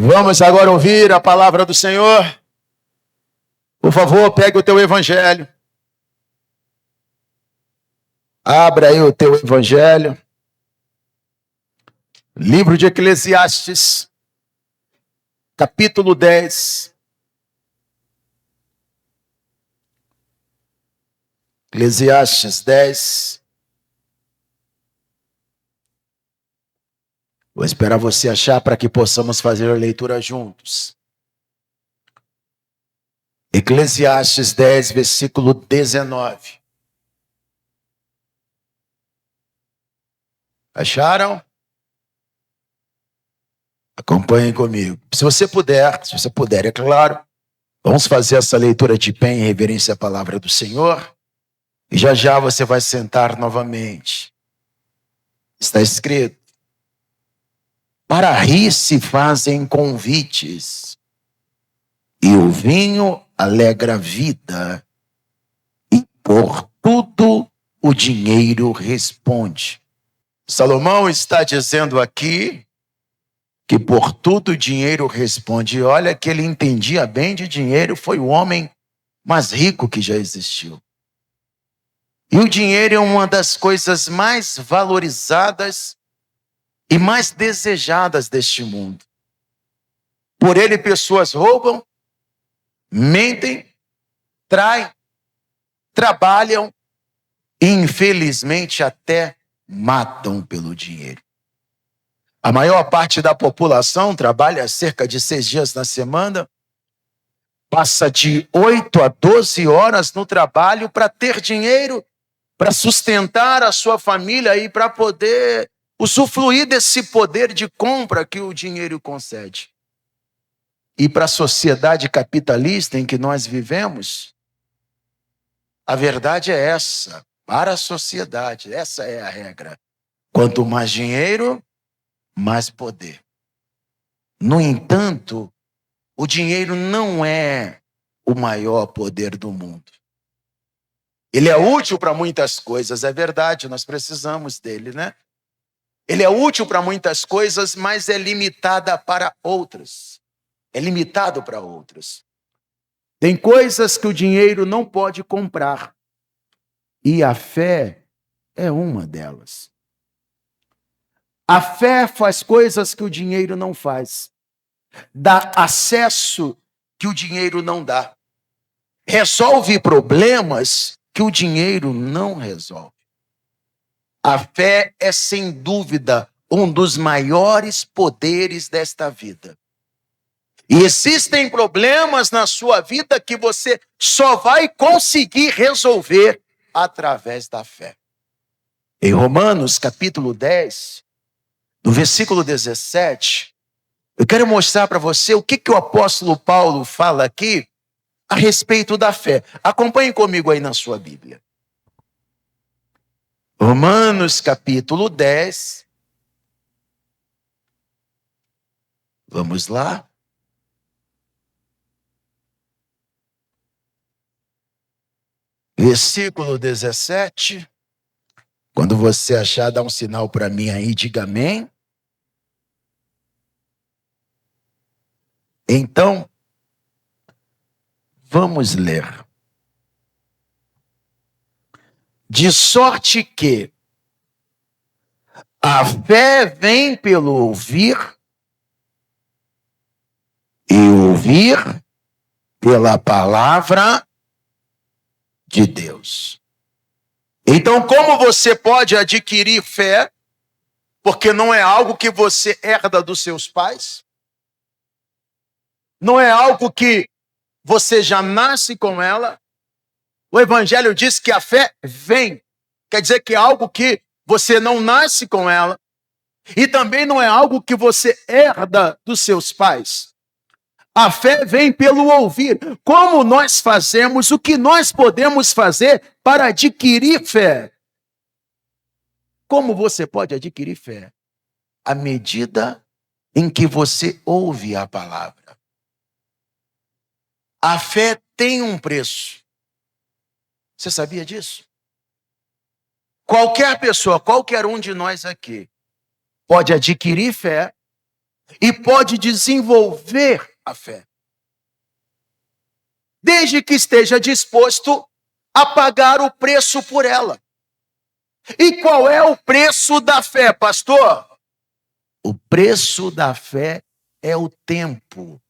Vamos agora ouvir a palavra do Senhor. Por favor, pegue o teu evangelho. Abra aí o teu evangelho. Livro de Eclesiastes, capítulo 10. Eclesiastes 10. Vou esperar você achar para que possamos fazer a leitura juntos. Eclesiastes 10, versículo 19. Acharam? Acompanhem comigo. Se você puder, é claro, vamos fazer essa leitura de pé em reverência à palavra do Senhor. E já já você vai sentar novamente. Está escrito: para rir se fazem convites, e o vinho alegra a vida, e por tudo o dinheiro responde. Salomão está dizendo aqui que por tudo o dinheiro responde. E olha que ele entendia bem de dinheiro, foi o homem mais rico que já existiu. E o dinheiro é uma das coisas mais valorizadas e mais desejadas deste mundo. Por ele, pessoas roubam, mentem, traem, trabalham e, infelizmente, até matam pelo dinheiro. A maior parte da população trabalha cerca de 6 dias na semana, passa de 8 a 12 horas no trabalho para ter dinheiro, para sustentar a sua família e para poder usufruir desse poder de compra que o dinheiro concede. E para a sociedade capitalista em que nós vivemos, a verdade é essa. Para a sociedade, essa é a regra. Quanto mais dinheiro, mais poder. No entanto, o dinheiro não é o maior poder do mundo. Ele é útil para muitas coisas, é verdade, nós precisamos dele, né? Ele é útil para muitas coisas, mas é limitada para outras. É limitado para outras. Tem coisas que o dinheiro não pode comprar. E a fé é uma delas. A fé faz coisas que o dinheiro não faz. Dá acesso que o dinheiro não dá. Resolve problemas que o dinheiro não resolve. A fé é, sem dúvida, um dos maiores poderes desta vida. E existem problemas na sua vida que você só vai conseguir resolver através da fé. Em Romanos, capítulo 10, no versículo 17, eu quero mostrar para você o que o apóstolo Paulo fala aqui a respeito da fé. Acompanhe comigo aí na sua Bíblia. Romanos, capítulo 10. Vamos lá. Versículo 17. Quando você achar, dá um sinal para mim aí, diga amém. Então, vamos ler. De sorte que a fé vem pelo ouvir, e ouvir pela palavra de Deus. Então, como você pode adquirir fé? Porque não é algo que você herda dos seus pais. Não é algo que você já nasce com ela. O Evangelho diz que a fé vem. Quer dizer que é algo que você não nasce com ela. E também não é algo que você herda dos seus pais. A fé vem pelo ouvir. Como nós fazemos, o que nós podemos fazer para adquirir fé? Como você pode adquirir fé? À medida em que você ouve a palavra. A fé tem um preço. Você sabia disso? Qualquer pessoa, qualquer um de nós aqui, pode adquirir fé e pode desenvolver a fé, desde que esteja disposto a pagar o preço por ela. E qual é o preço da fé, pastor? O preço da fé é o tempo.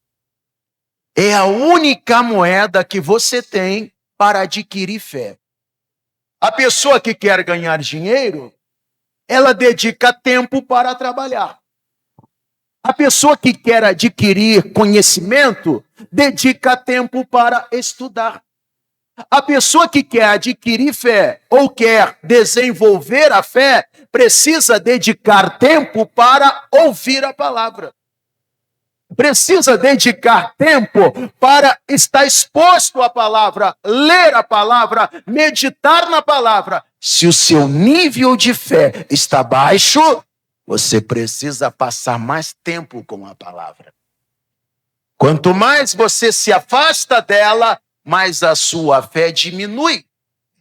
É a única moeda que você tem para adquirir fé. A pessoa que quer ganhar dinheiro, ela dedica tempo para trabalhar. A pessoa que quer adquirir conhecimento, dedica tempo para estudar. A pessoa que quer adquirir fé ou quer desenvolver a fé, precisa dedicar tempo para ouvir a palavra. Precisa dedicar tempo para estar exposto à palavra, ler a palavra, meditar na palavra. Se o seu nível de fé está baixo, você precisa passar mais tempo com a palavra. Quanto mais você se afasta dela, mais a sua fé diminui.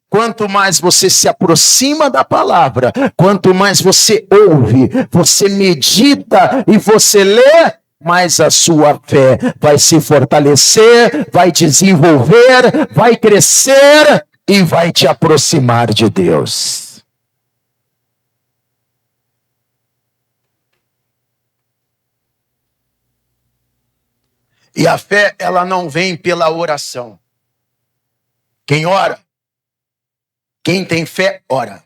Quanto mais você se aproxima da palavra, quanto mais você ouve, você medita e você lê, mais a sua fé vai se fortalecer, vai desenvolver, vai crescer e vai te aproximar de Deus. E a fé, ela não vem pela oração. Quem ora, quem tem fé, ora.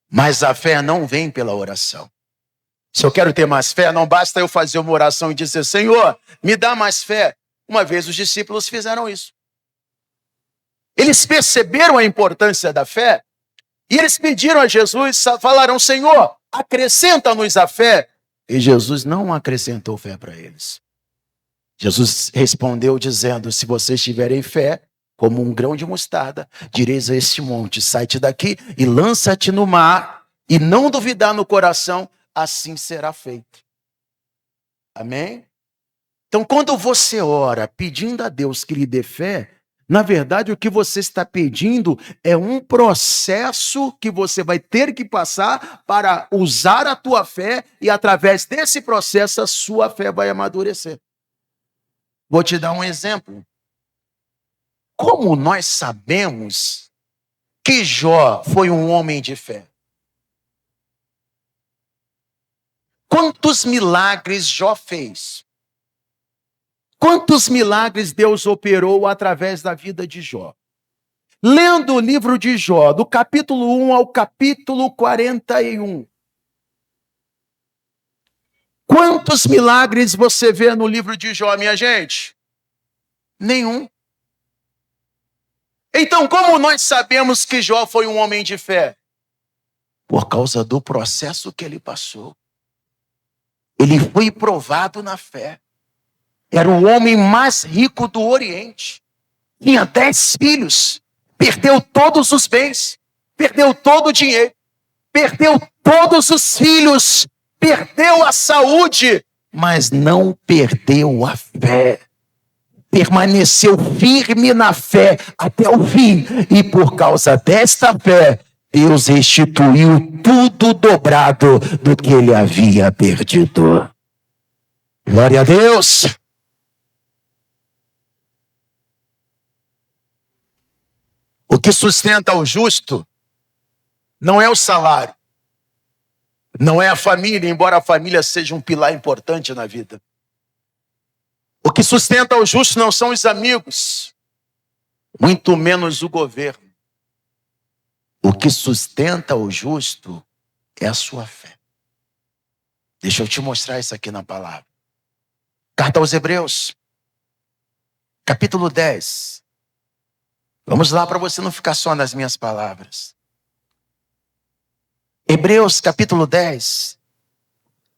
Mas a fé não vem pela oração. Se eu quero ter mais fé, não basta eu fazer uma oração e dizer, Senhor, me dá mais fé. Uma vez os discípulos fizeram isso. Eles perceberam a importância da fé e eles pediram a Jesus, falaram, Senhor, acrescenta-nos a fé. E Jesus não acrescentou fé para eles. Jesus respondeu dizendo, se vocês tiverem fé, como um grão de mostarda, direis a este monte, sai-te daqui e lança-te no mar, e não duvidar no coração, assim será feito. Amém? Então, quando você ora pedindo a Deus que lhe dê fé, na verdade, o que você está pedindo é um processo que você vai ter que passar para usar a tua fé, e através desse processo a sua fé vai amadurecer. Vou te dar um exemplo. Como nós sabemos que Jó foi um homem de fé? Quantos milagres Jó fez? Quantos milagres Deus operou através da vida de Jó? Lendo o livro de Jó, do capítulo 1 ao capítulo 41. Quantos milagres você vê no livro de Jó, minha gente? Nenhum. Então, como nós sabemos que Jó foi um homem de fé? Por causa do processo que ele passou. Ele foi provado na fé. Era o homem mais rico do Oriente. Tinha 10 filhos. Perdeu todos os bens. Perdeu todo o dinheiro. Perdeu todos os filhos. Perdeu a saúde. Mas não perdeu a fé. Permaneceu firme na fé até o fim. E por causa desta fé, Deus restituiu tudo dobrado do que ele havia perdido. Glória a Deus. O que sustenta o justo não é o salário, não é a família, embora a família seja um pilar importante na vida. O que sustenta o justo não são os amigos, muito menos o governo. O que sustenta o justo é a sua fé. Deixa eu te mostrar isso aqui na palavra. Carta aos Hebreus, capítulo 10. Vamos lá para você não ficar só nas minhas palavras. Hebreus, capítulo 10.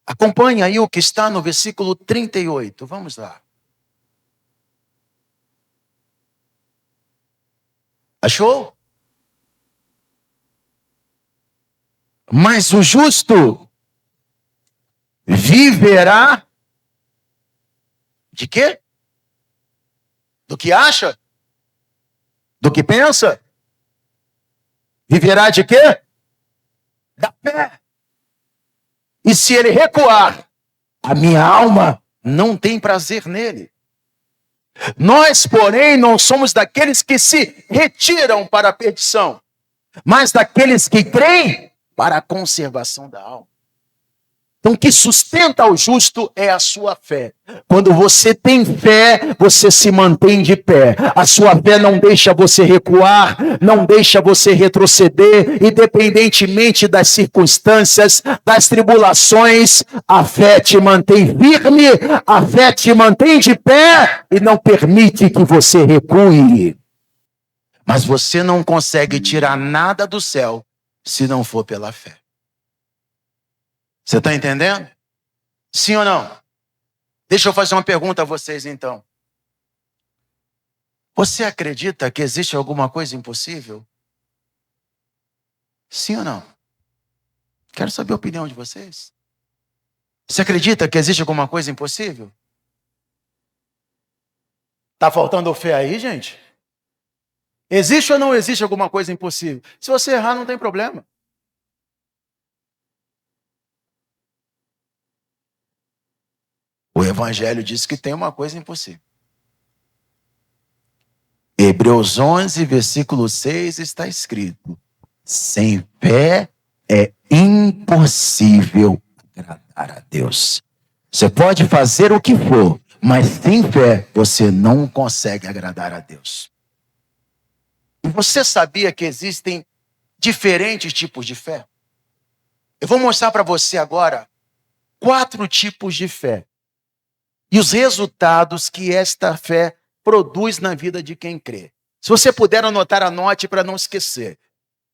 Acompanhe aí o que está no versículo 38. Vamos lá. Achou? Mas o justo viverá de quê? Do que acha? Do que pensa? Viverá de quê? Da fé. E se ele recuar, A minha alma não tem prazer nele. Nós, porém, não somos daqueles que se retiram para a perdição, mas daqueles que creem para a conservação da alma. Então, o que sustenta o justo é a sua fé. Quando você tem fé, você se mantém de pé. A sua fé não deixa você recuar, não deixa você retroceder, independentemente das circunstâncias, das tribulações. A fé te mantém firme, a fé te mantém de pé e não permite que você recue. Mas você não consegue tirar nada do céu se não for pela fé. Você está entendendo? Sim ou não? Deixa eu fazer uma pergunta a vocês, então. Você acredita que existe alguma coisa impossível? Sim ou não? Quero saber a opinião de vocês. Você acredita que existe alguma coisa impossível? Tá faltando fé aí, gente? Existe ou não existe alguma coisa impossível? Se você errar, não tem problema. O Evangelho diz que tem uma coisa impossível. Hebreus 11, versículo 6 está escrito: sem fé é impossível agradar a Deus. Você pode fazer o que for, mas sem fé você não consegue agradar a Deus. E você sabia que existem diferentes tipos de fé? Eu vou mostrar para você agora 4 tipos de fé e os resultados que esta fé produz na vida de quem crê. Se você puder anotar, anote para não esquecer.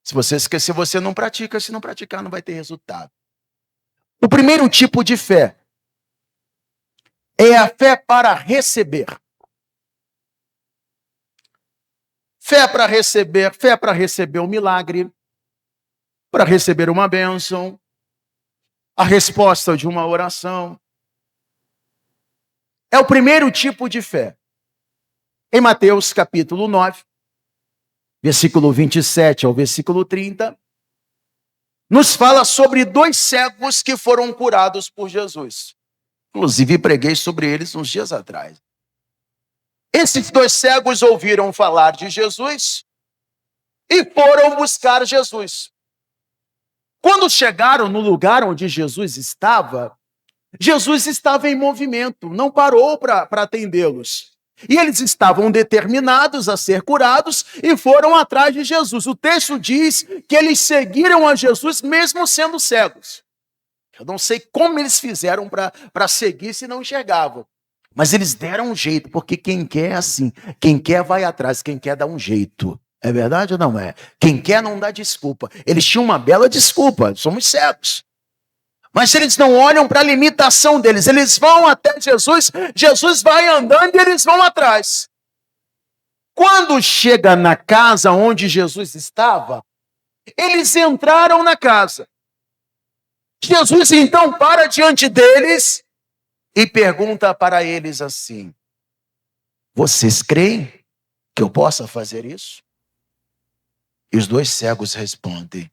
Se você esquecer, você não pratica. Se não praticar, não vai ter resultado. O primeiro tipo de fé é a fé para receber. Fé para receber um milagre, para receber uma bênção, a resposta de uma oração. É o primeiro tipo de fé. Em Mateus capítulo 9, versículo 27 ao versículo 30, nos fala sobre 2 cegos que foram curados por Jesus. Inclusive, preguei sobre eles uns dias atrás. Esses 2 cegos ouviram falar de Jesus e foram buscar Jesus. Quando chegaram no lugar onde Jesus estava em movimento, não parou para atendê-los. E eles estavam determinados a ser curados e foram atrás de Jesus. O texto diz que eles seguiram a Jesus mesmo sendo cegos. Eu não sei como eles fizeram para seguir se não enxergavam. Mas eles deram um jeito, porque quem quer é assim. Quem quer vai atrás, quem quer dá um jeito. É verdade ou não é? Quem quer não dá desculpa. Eles tinham uma bela desculpa, somos cegos. Mas eles não olham para a limitação deles, eles vão até Jesus, Jesus vai andando e eles vão atrás. Quando chega na casa onde Jesus estava, eles entraram na casa. Jesus então para diante deles e pergunta para eles assim: vocês creem que eu possa fazer isso? E os 2 cegos respondem: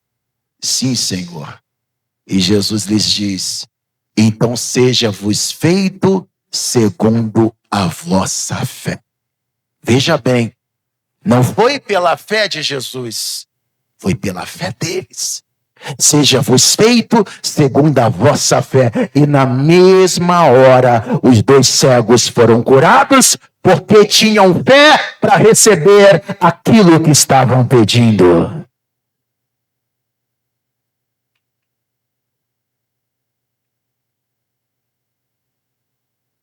sim, Senhor. E Jesus lhes diz: então seja-vos feito segundo a vossa fé. Veja bem, não foi pela fé de Jesus, foi pela fé deles. Seja-vos feito segundo a vossa fé. E na mesma hora, os 2 cegos foram curados, porque tinham fé para receber aquilo que estavam pedindo.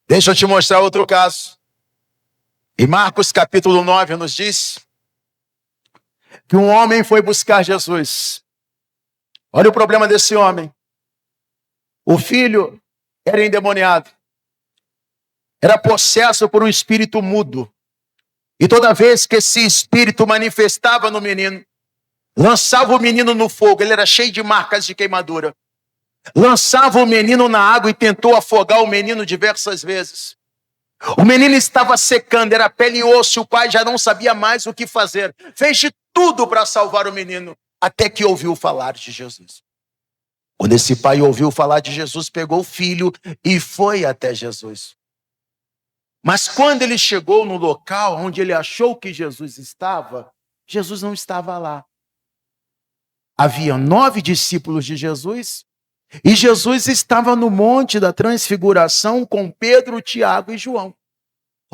Deixa eu te mostrar outro caso. Em Marcos capítulo 9 nos diz que um homem foi buscar Jesus. Olha o problema desse homem. O filho era endemoniado. Era possesso por um espírito mudo. E toda vez que esse espírito manifestava no menino, lançava o menino no fogo. Ele era cheio de marcas de queimadura. Lançava o menino na água e tentou afogar o menino diversas vezes. O menino estava secando, era pele e osso, e o pai já não sabia mais o que fazer. Fez de tudo para salvar o menino, até que ouviu falar de Jesus. Quando esse pai ouviu falar de Jesus, pegou o filho e foi até Jesus. Mas quando ele chegou no local onde ele achou que Jesus não estava lá. Havia 9 discípulos de Jesus e Jesus estava no Monte da Transfiguração com Pedro, Tiago e João.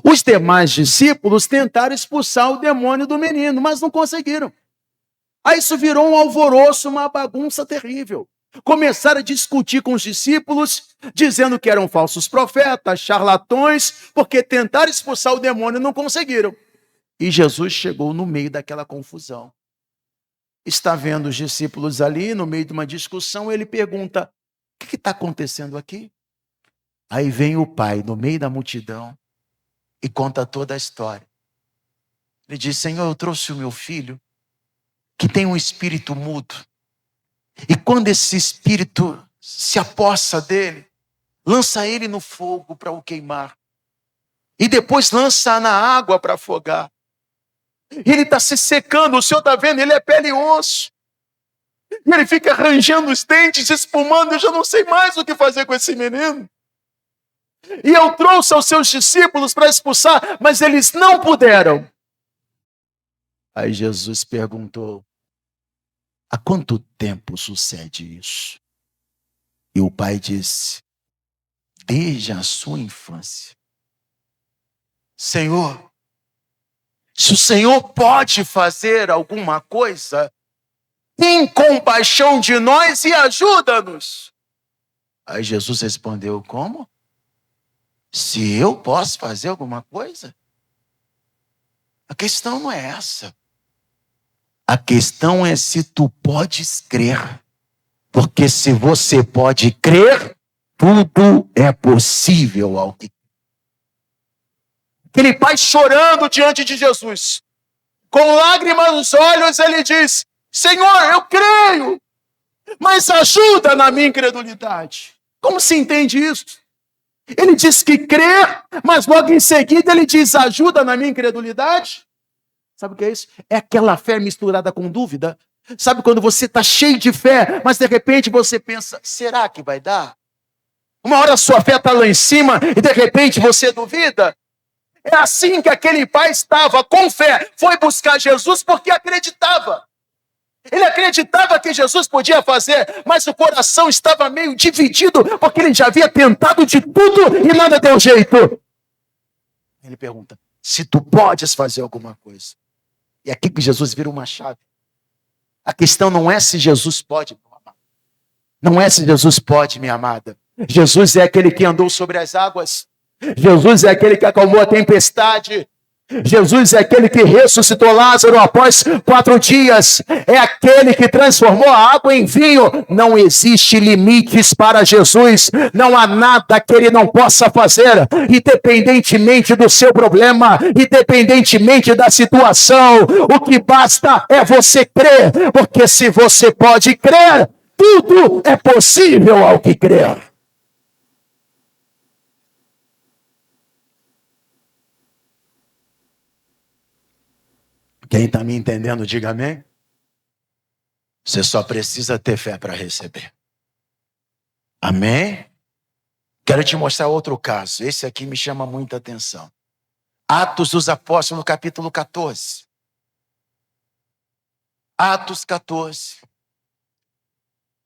Os demais discípulos tentaram expulsar o demônio do menino, mas não conseguiram. Aí isso virou um alvoroço, uma bagunça terrível. Começaram a discutir com os discípulos, dizendo que eram falsos profetas, charlatões, porque tentaram expulsar o demônio e não conseguiram. E Jesus chegou no meio daquela confusão. Está vendo os discípulos ali, no meio de uma discussão, ele pergunta, o que está acontecendo aqui? Aí vem o pai, no meio da multidão, e conta toda a história. Ele diz, Senhor, eu trouxe o meu filho, que tem um espírito mudo. E quando esse espírito se apossa dele, lança ele no fogo para o queimar. E depois lança na água para afogar. Ele está se secando, o senhor está vendo, ele é pele e osso. E ele fica arranjando os dentes, espumando, eu já não sei mais o que fazer com esse menino. E eu trouxe aos seus discípulos para expulsar, mas eles não puderam. Aí Jesus perguntou, há quanto tempo sucede isso? E o pai disse, desde a sua infância. Senhor, se o Senhor pode fazer alguma coisa, tem compaixão de nós e ajuda-nos. Aí Jesus respondeu, como? Se eu posso fazer alguma coisa? A questão não é essa. A questão é se tu podes crer. Porque se você pode crer, tudo é possível ao que. Aquele pai chorando diante de Jesus, com lágrimas nos olhos, ele diz, Senhor, eu creio, mas ajuda na minha incredulidade. Como se entende isso? Ele diz que crê, mas logo em seguida ele diz, ajuda na minha incredulidade. Sabe o que é isso? É aquela fé misturada com dúvida. Sabe quando você está cheio de fé, mas de repente você pensa, será que vai dar? Uma hora a sua fé está lá em cima e de repente você duvida. É assim que aquele pai estava, com fé. Foi buscar Jesus porque acreditava. Ele acreditava que Jesus podia fazer, mas o coração estava meio dividido, porque ele já havia tentado de tudo e nada deu jeito. Ele pergunta, se tu podes fazer alguma coisa. E aqui que Jesus vira uma chave. A questão não é se Jesus pode, meu amado. Não é se Jesus pode, minha amada. Jesus é aquele que andou sobre as águas. Jesus é aquele que acalmou a tempestade. Jesus é aquele que ressuscitou Lázaro após 4 dias. É aquele que transformou a água em vinho. Não existe limites para Jesus. Não há nada que ele não possa fazer. Independentemente do seu problema, independentemente da situação, o que basta é você crer. Porque se você pode crer, tudo é possível ao que crer. Quem está me entendendo, diga amém. Você só precisa ter fé para receber. Amém? Quero te mostrar outro caso. Esse aqui me chama muita atenção. Atos dos Apóstolos, capítulo 14. Atos 14.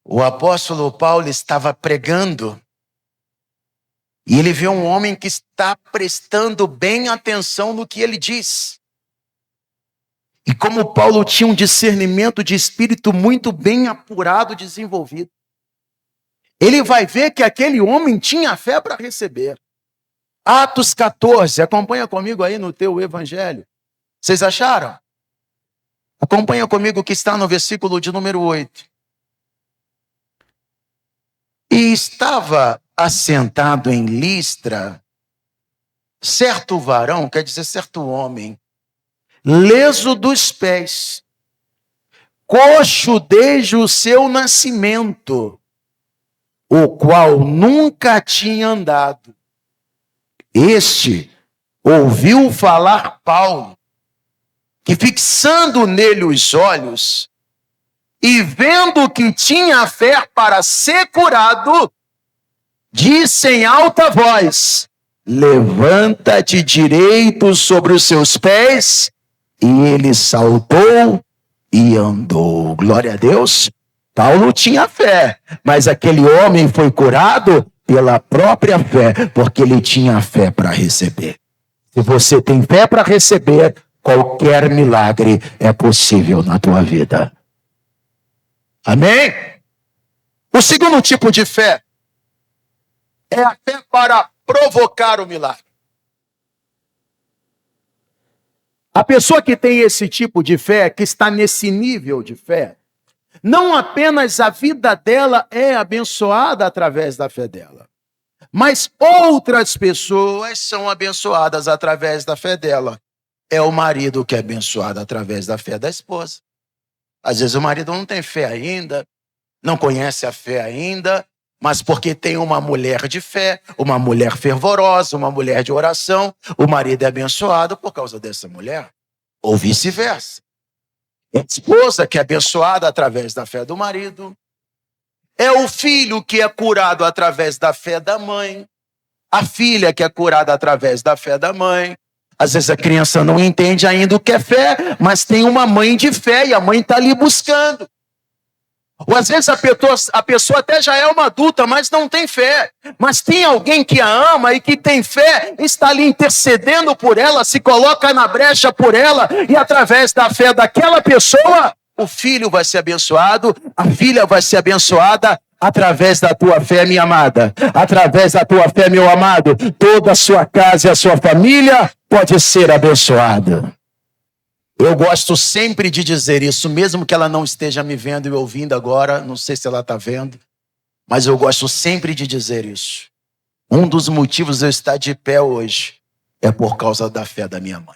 O apóstolo Paulo estava pregando e ele vê um homem que está prestando bem atenção no que ele diz. E como Paulo tinha um discernimento de espírito muito bem apurado, desenvolvido, ele vai ver que aquele homem tinha fé para receber. Atos 14, acompanha comigo aí no teu evangelho. Vocês acharam? Acompanha comigo que está no versículo de número 8. E estava assentado em Listra certo varão, quer dizer certo homem, leso dos pés, coxo desde o seu nascimento, o qual nunca tinha andado. Este ouviu falar Paulo, que fixando nele os olhos, E vendo que tinha fé para ser curado, disse em alta voz: levanta-te direito sobre os seus pés. E ele saltou e andou. Glória a Deus. Paulo tinha fé, mas aquele homem foi curado pela própria fé, porque ele tinha fé para receber. Se você tem fé para receber, qualquer milagre é possível na tua vida. Amém? O segundo tipo de fé é a fé para provocar o milagre. A pessoa que tem esse tipo de fé, que está nesse nível de fé, não apenas a vida dela é abençoada através da fé dela, mas outras pessoas são abençoadas através da fé dela. É o marido que é abençoado através da fé da esposa. Às vezes o marido não tem fé ainda, não conhece a fé ainda, mas porque tem uma mulher de fé, uma mulher fervorosa, uma mulher de oração, o marido é abençoado por causa dessa mulher, ou vice-versa. É a esposa que é abençoada através da fé do marido, é o filho que é curado através da fé da mãe, a filha que é curada através da fé da mãe. Às vezes a criança não entende ainda o que é fé, mas tem uma mãe de fé e a mãe está ali buscando. Ou às vezes a pessoa até já é uma adulta, mas não tem fé. Mas tem alguém que a ama e que tem fé, está ali intercedendo por ela, se coloca na brecha por ela, e através da fé daquela pessoa, o filho vai ser abençoado, a filha vai ser abençoada, através da tua fé, minha amada. Através da tua fé, meu amado, toda a sua casa e a sua família pode ser abençoada. Eu gosto sempre de dizer isso, mesmo que ela não esteja me vendo e ouvindo agora, não sei se ela está vendo, mas eu gosto sempre de dizer isso. Um dos motivos de eu estar de pé hoje é por causa da fé da minha mãe.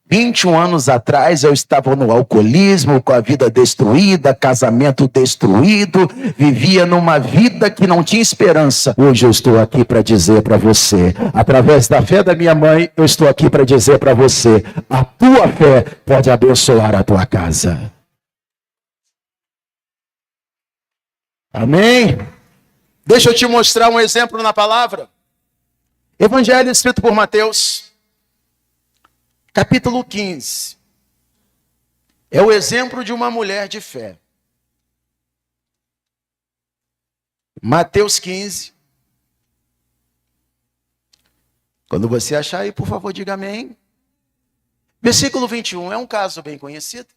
21 anos atrás eu estava no alcoolismo, com a vida destruída, casamento destruído, vivia numa vida que não tinha esperança. Hoje eu estou aqui para dizer para você, através da fé da minha mãe, eu estou aqui para dizer para você, a tua fé pode abençoar a tua casa. Amém? Deixa eu te mostrar um exemplo na palavra. Evangelho escrito por Mateus, capítulo 15. É o exemplo de uma mulher de fé. Mateus 15. Quando você achar aí, por favor, diga amém. Versículo 21, é um caso bem conhecido.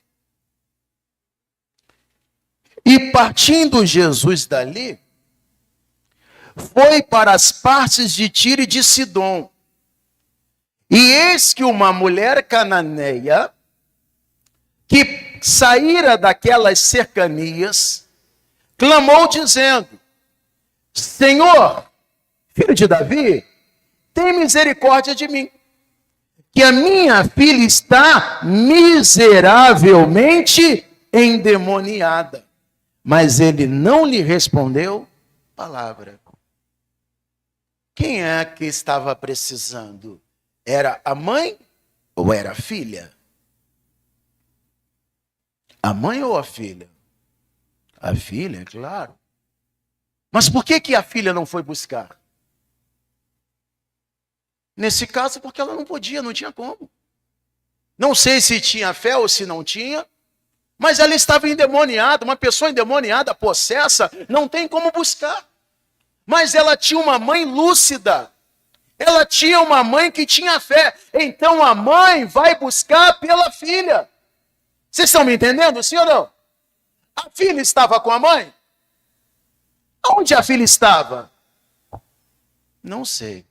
E partindo Jesus dali, foi para as partes de Tiro e de Sidom. E eis que uma mulher cananeia, que saíra daquelas cercanias, clamou dizendo: Senhor, filho de Davi, tem misericórdia de mim, que a minha filha está miseravelmente endemoniada. Mas ele não lhe respondeu palavra. Quem é que estava precisando? Era a mãe ou era a filha? A mãe ou a filha? A filha, claro. Mas por que a filha não foi buscar? Nesse caso, porque ela não podia, não tinha como. Não sei se tinha fé ou se não tinha, mas ela estava endemoniada. Uma pessoa endemoniada, possessa, não tem como buscar. Mas ela tinha uma mãe lúcida. Ela tinha uma mãe que tinha fé. Então a mãe vai buscar pela filha. Vocês estão me entendendo, sim ou não? A filha estava com a mãe? Onde a filha estava? Não sei.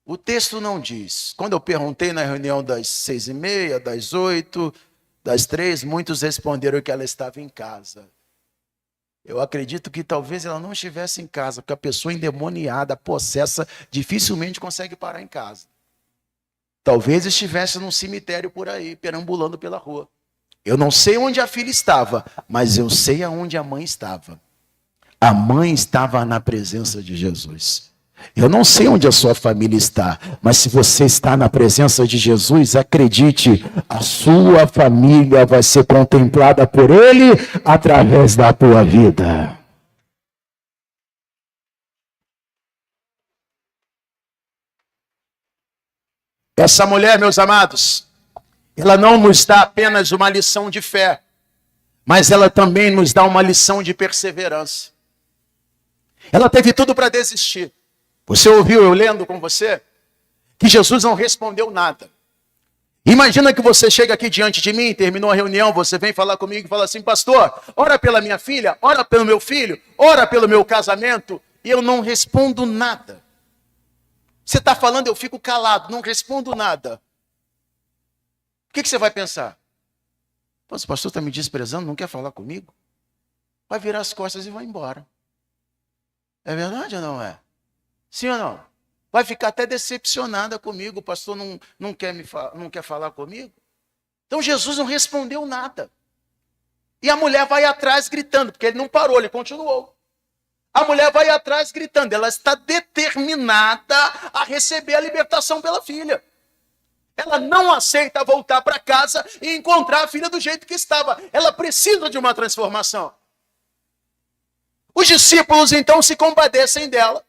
O texto não diz. Quando eu perguntei na reunião das 6h30, das 8, das 3, muitos responderam que ela estava em casa. Eu acredito que talvez ela não estivesse em casa, porque a pessoa endemoniada, possessa, dificilmente consegue parar em casa. Talvez estivesse num cemitério por aí, perambulando pela rua. Eu não sei onde a filha estava, mas eu sei aonde a mãe estava. A mãe estava na presença de Jesus. Eu não sei onde a sua família está, mas se você está na presença de Jesus, acredite, a sua família vai ser contemplada por Ele através da tua vida. Essa mulher, meus amados, ela não nos dá apenas uma lição de fé, mas ela também nos dá uma lição de perseverança. Ela teve tudo para desistir. Você ouviu eu lendo com você que Jesus não respondeu nada. Imagina que você chega aqui diante de mim, terminou a reunião, você vem falar comigo e fala assim: pastor, ora pela minha filha, ora pelo meu filho, ora pelo meu casamento, e eu não respondo nada. Você está falando, eu fico calado, não respondo nada. O que você vai pensar? Pô, esse pastor está me desprezando, não quer falar comigo? Vai virar as costas e vai embora. É verdade ou não é? Sim ou não? Vai ficar até decepcionada comigo, o pastor não quer falar comigo? Então Jesus não respondeu nada. E a mulher vai atrás gritando, porque ele não parou, ele continuou. A mulher vai atrás gritando, ela está determinada a receber a libertação pela filha. Ela não aceita voltar para casa e encontrar a filha do jeito que estava. Ela precisa de uma transformação. Os discípulos então se compadecem dela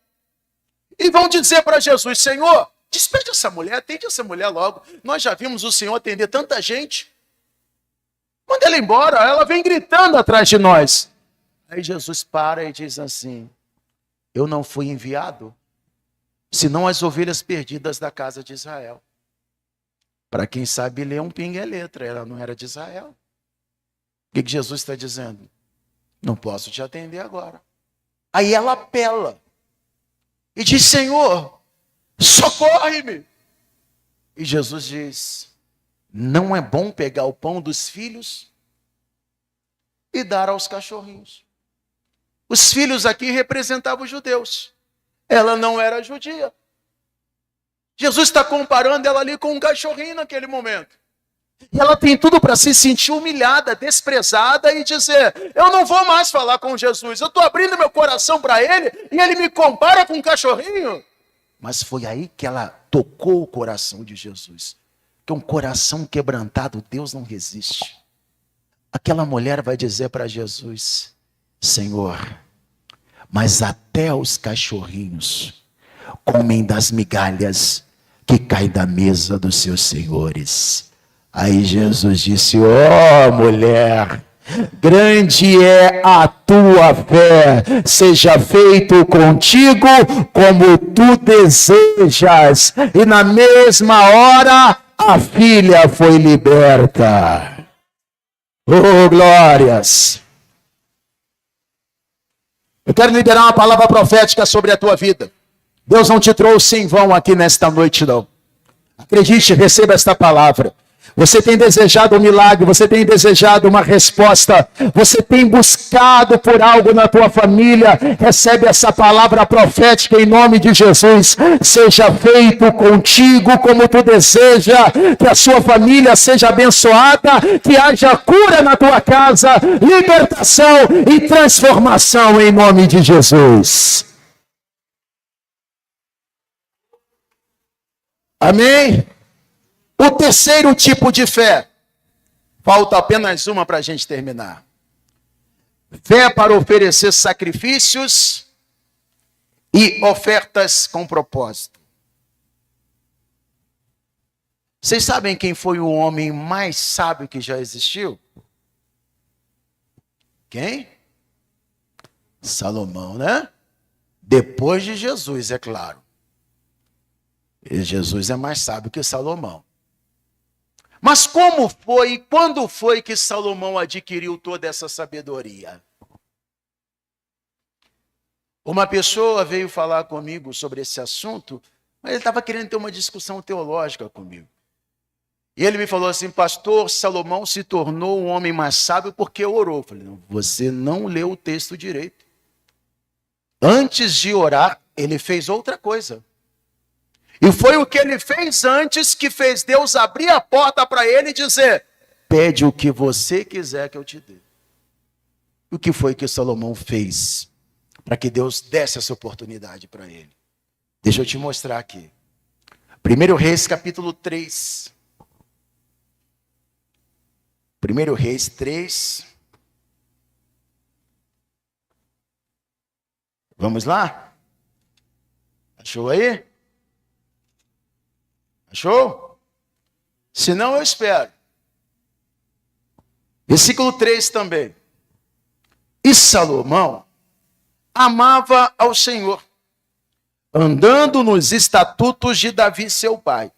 e vão dizer para Jesus: Senhor, despede essa mulher, atende essa mulher logo. Nós já vimos o Senhor atender tanta gente. Manda ela embora, ela vem gritando atrás de nós. Aí Jesus para e diz assim: eu não fui enviado, senão as ovelhas perdidas da casa de Israel. Para quem sabe ler um pinga é letra, ela não era de Israel. O que Jesus está dizendo? Não posso te atender agora. Aí ela apela e diz: Senhor, socorre-me. E Jesus diz: não é bom pegar o pão dos filhos e dar aos cachorrinhos. Os filhos aqui representavam os judeus. Ela não era judia. Jesus está comparando ela ali com um cachorrinho naquele momento. E ela tem tudo para se sentir humilhada, desprezada e dizer: eu não vou mais falar com Jesus. Eu estou abrindo meu coração para ele e ele me compara com um cachorrinho. Mas foi aí que ela tocou o coração de Jesus. Que um coração quebrantado, Deus não resiste. Aquela mulher vai dizer para Jesus: Senhor, mas até os cachorrinhos comem das migalhas que caem da mesa dos seus senhores. Aí Jesus disse: ó mulher, grande é a tua fé, seja feito contigo como tu desejas. E na mesma hora a filha foi liberta. Oh, glórias! Eu quero liberar uma palavra profética sobre a tua vida. Deus não te trouxe em vão aqui nesta noite, não. Acredite, receba esta palavra. Você tem desejado um milagre, você tem desejado uma resposta, você tem buscado por algo na tua família. Recebe essa palavra profética em nome de Jesus. Seja feito contigo como tu deseja, que a sua família seja abençoada, que haja cura na tua casa, libertação e transformação em nome de Jesus. Amém? O terceiro tipo de fé, falta apenas uma para a gente terminar. Fé para oferecer sacrifícios e ofertas com propósito. Vocês sabem quem foi o homem mais sábio que já existiu? Quem? Salomão, né? Depois de Jesus, é claro. E Jesus é mais sábio que Salomão. Mas como foi, quando foi que Salomão adquiriu toda essa sabedoria? Uma pessoa veio falar comigo sobre esse assunto, mas ele estava querendo ter uma discussão teológica comigo. E ele me falou assim: pastor, Salomão se tornou um homem mais sábio porque orou. Eu falei: não, você não leu o texto direito. Antes de orar, ele fez outra coisa. E foi o que ele fez antes que fez Deus abrir a porta para ele e dizer: pede o que você quiser que eu te dê. O que foi que Salomão fez para que Deus desse essa oportunidade para ele? Deixa eu te mostrar aqui. 1 Reis, capítulo 3. 1 Reis 3. Vamos lá? Achou aí? Achou? Se não, eu espero. Versículo 3 também. E Salomão amava ao Senhor, andando nos estatutos de Davi, seu pai.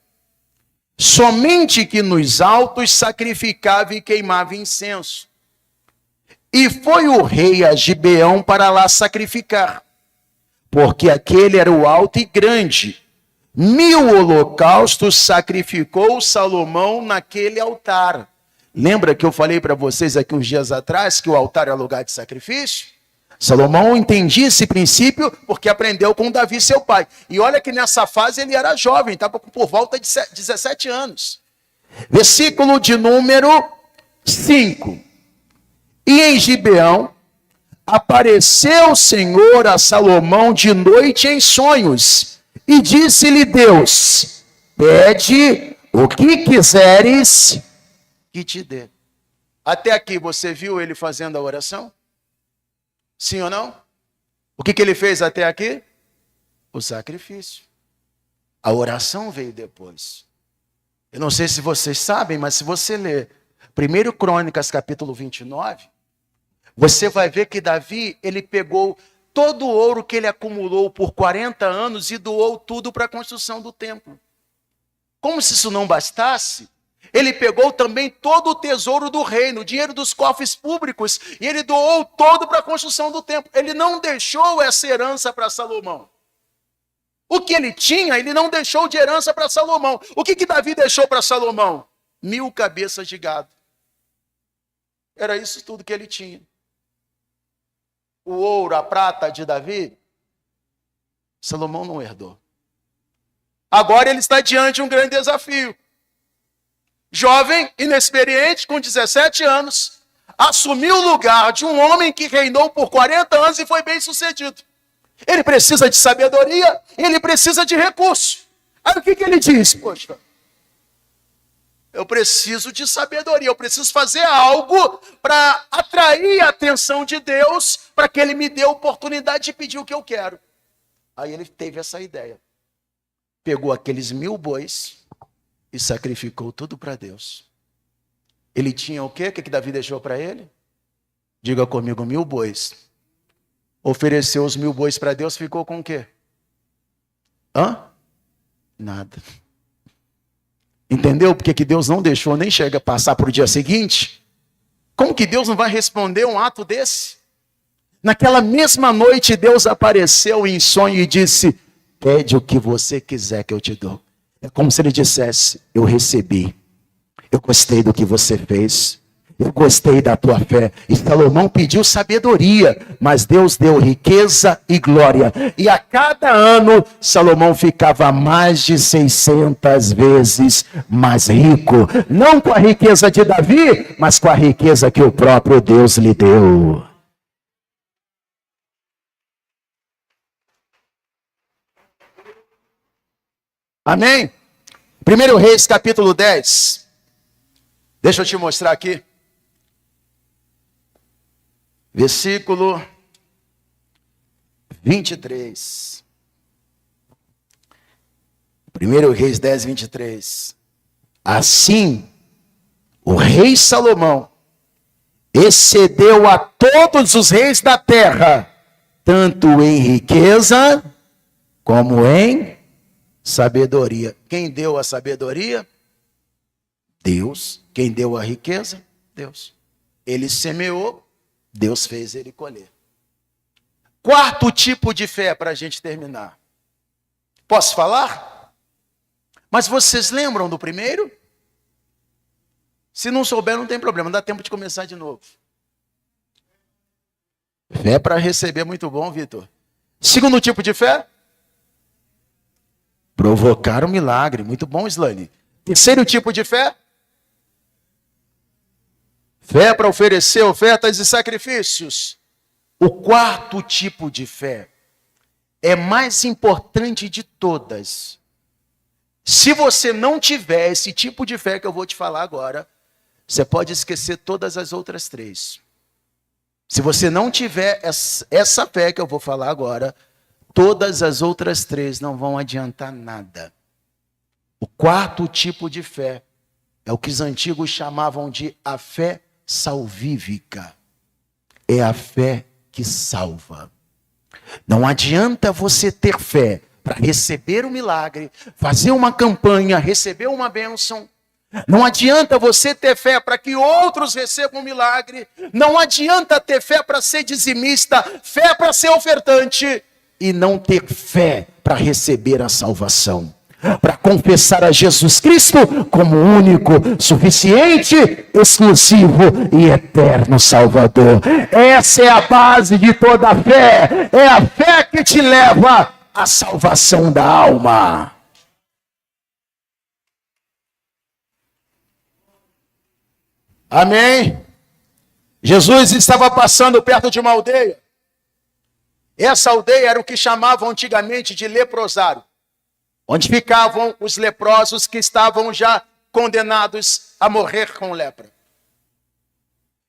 Somente que nos altos sacrificava e queimava incenso. E foi o rei a Gibeão para lá sacrificar, porque aquele era o alto e grande. 1000 holocaustos sacrificou Salomão naquele altar. Lembra que eu falei para vocês aqui uns dias atrás que o altar é lugar de sacrifício? Salomão entendia esse princípio porque aprendeu com Davi, seu pai. E olha que nessa fase ele era jovem, estava por volta de 17 anos. Versículo de número 5. E em Gibeão apareceu o Senhor a Salomão de noite em sonhos, e disse-lhe Deus: pede o que quiseres que te dê. Até aqui você viu ele fazendo a oração? Sim ou não? O que ele fez até aqui? O sacrifício. A oração veio depois. Eu não sei se vocês sabem, mas se você ler 1 Crônicas, capítulo 29, você vai ver que Davi, ele pegou todo o ouro que ele acumulou por 40 anos e doou tudo para a construção do templo. Como se isso não bastasse, ele pegou também todo o tesouro do reino, o dinheiro dos cofres públicos, e ele doou todo para a construção do templo. Ele não deixou essa herança para Salomão. O que ele tinha, ele não deixou de herança para Salomão. O que Davi deixou para Salomão? 1000 cabeças de gado. Era isso tudo que ele tinha. O ouro, a prata de Davi, Salomão não herdou. Agora ele está diante de um grande desafio. Jovem, inexperiente, com 17 anos, assumiu o lugar de um homem que reinou por 40 anos e foi bem sucedido. Ele precisa de sabedoria, ele precisa de recurso. Aí o que ele diz? Poxa, eu preciso de sabedoria, eu preciso fazer algo para atrair a atenção de Deus, para que ele me dê a oportunidade de pedir o que eu quero. Aí ele teve essa ideia. Pegou aqueles 1000 bois e sacrificou tudo para Deus. Ele tinha o quê? O que Davi deixou para ele? Diga comigo, 1000 bois. Ofereceu os 1000 bois para Deus, ficou com o quê? Nada. Entendeu porque que Deus não deixou nem chega a passar para o dia seguinte? Como que Deus não vai responder um ato desse? Naquela mesma noite, Deus apareceu em sonho e disse: pede o que você quiser que eu te dou. É como se ele dissesse: eu recebi, eu gostei do que você fez, eu gostei da tua fé. E Salomão pediu sabedoria, mas Deus deu riqueza e glória. E a cada ano, Salomão ficava mais de 600 vezes mais rico. Não com a riqueza de Davi, mas com a riqueza que o próprio Deus lhe deu. Amém? 1 Reis, capítulo 10. Deixa eu te mostrar aqui. Versículo 23. 1 Reis 10, 23. Assim, o rei Salomão excedeu a todos os reis da terra, tanto em riqueza como em sabedoria. Quem deu a sabedoria? Deus. Quem deu a riqueza? Deus. Ele semeou, Deus fez ele colher. Quarto tipo de fé para a gente terminar. Posso falar? Mas vocês lembram do primeiro? Se não souber, não tem problema, dá tempo de começar de novo. Fé para receber, muito bom, Vitor. Segundo tipo de fé? Provocar um milagre. Muito bom, Slane. Terceiro tipo de fé? Fé para oferecer ofertas e sacrifícios. O quarto tipo de fé é mais importante de todas. Se você não tiver esse tipo de fé que eu vou te falar agora, você pode esquecer todas as outras três. Se você não tiver essa fé que eu vou falar agora, todas as outras três não vão adiantar nada. O quarto tipo de fé é o que os antigos chamavam de a fé salvífica. É a fé que salva. Não adianta você ter fé para receber um milagre, fazer uma campanha, receber uma bênção. Não adianta você ter fé para que outros recebam um milagre. Não adianta ter fé para ser dizimista, fé para ser ofertante e não ter fé para receber a salvação. Para confessar a Jesus Cristo como único, suficiente, exclusivo e eterno Salvador. Essa é a base de toda a fé. É a fé que te leva à salvação da alma. Amém? Jesus estava passando perto de uma aldeia. Essa aldeia era o que chamavam antigamente de leprosário, onde ficavam os leprosos que estavam já condenados a morrer com lepra.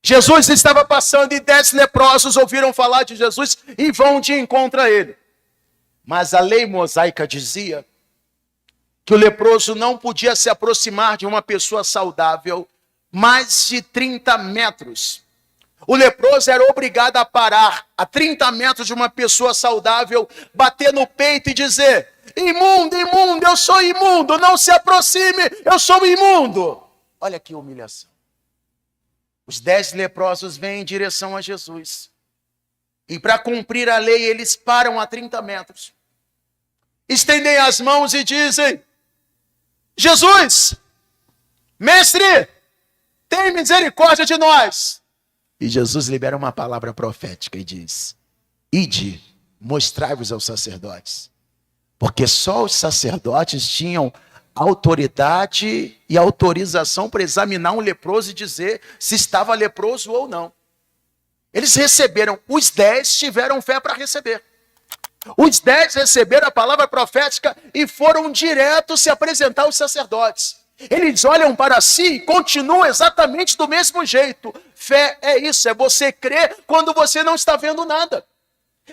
Jesus estava passando e 10 leprosos ouviram falar de Jesus e vão de encontro a ele. Mas a lei mosaica dizia que o leproso não podia se aproximar de uma pessoa saudável mais de 30 metros. O leproso era obrigado a parar a 30 metros de uma pessoa saudável, bater no peito e dizer: imundo, imundo, eu sou imundo, não se aproxime, eu sou imundo. Olha que humilhação. Os 10 leprosos vêm em direção a Jesus. E para cumprir a lei, eles param a 30 metros. Estendem as mãos e dizem: Jesus, mestre, tem misericórdia de nós. E Jesus libera uma palavra profética e diz: ide, mostrai-vos aos sacerdotes. Porque só os sacerdotes tinham autoridade e autorização para examinar um leproso e dizer se estava leproso ou não. Eles receberam, os 10 tiveram fé para receber. Os 10 receberam a palavra profética e foram direto se apresentar aos sacerdotes. Eles olham para si e continuam exatamente do mesmo jeito. Fé é isso, é você crer quando você não está vendo nada.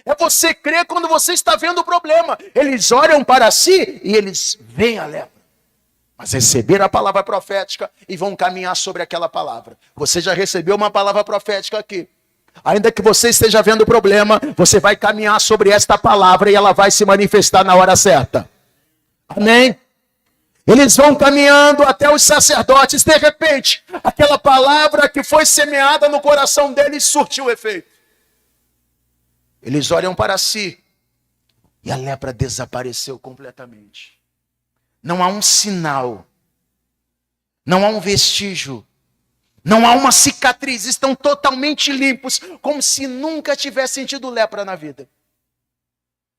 É você crer quando você está vendo o problema. Eles olham para si e eles veem a lepra. Mas receberam a palavra profética e vão caminhar sobre aquela palavra. Você já recebeu uma palavra profética aqui. Ainda que você esteja vendo o problema, você vai caminhar sobre esta palavra e ela vai se manifestar na hora certa. Amém? Eles vão caminhando até os sacerdotes. De repente, aquela palavra que foi semeada no coração deles surtiu efeito. Eles olham para si e a lepra desapareceu completamente. Não há um sinal, não há um vestígio, não há uma cicatriz. Estão totalmente limpos, como se nunca tivessem tido lepra na vida.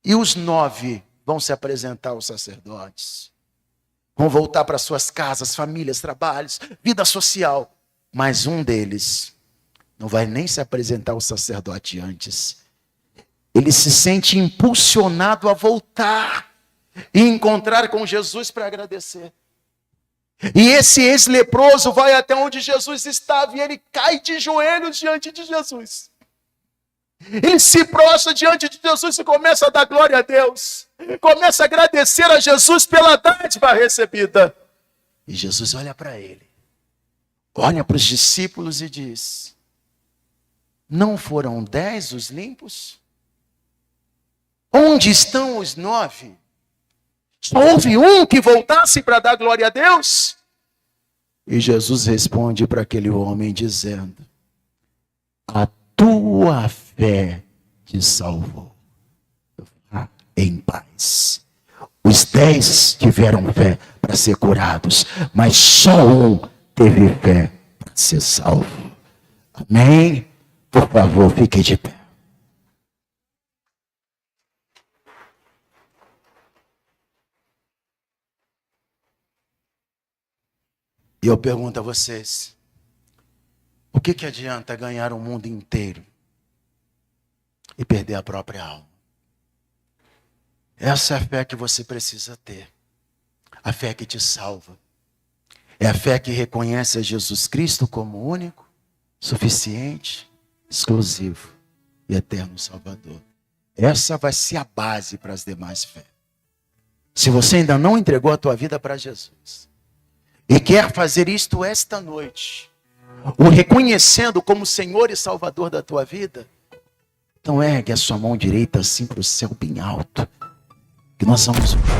E os 9 vão se apresentar aos sacerdotes. Vão voltar para suas casas, famílias, trabalhos, vida social. Mas um deles não vai nem se apresentar ao sacerdote antes. Ele se sente impulsionado a voltar e encontrar com Jesus para agradecer. E esse ex-leproso vai até onde Jesus estava e ele cai de joelhos diante de Jesus. Ele se prostra diante de Jesus e começa a dar glória a Deus. Começa a agradecer a Jesus pela dádiva recebida. E Jesus olha para ele, olha para os discípulos e diz: não foram 10 os limpos? Onde estão os 9? Só houve um que voltasse para dar glória a Deus? E Jesus responde para aquele homem dizendo: a tua fé te salvou. Vá em paz. Os 10 tiveram fé para ser curados, mas só um teve fé para ser salvo. Amém? Por favor, fique de pé. E eu pergunto a vocês: o que adianta ganhar o mundo inteiro e perder a própria alma? Essa é a fé que você precisa ter. A fé que te salva. É a fé que reconhece a Jesus Cristo como único, suficiente, exclusivo e eterno Salvador. Essa vai ser a base para as demais fés. Se você ainda não entregou a tua vida para Jesus e quer fazer isto esta noite, o reconhecendo como Senhor e Salvador da tua vida, então ergue a sua mão direita assim para o céu bem alto, que nós vamos orar.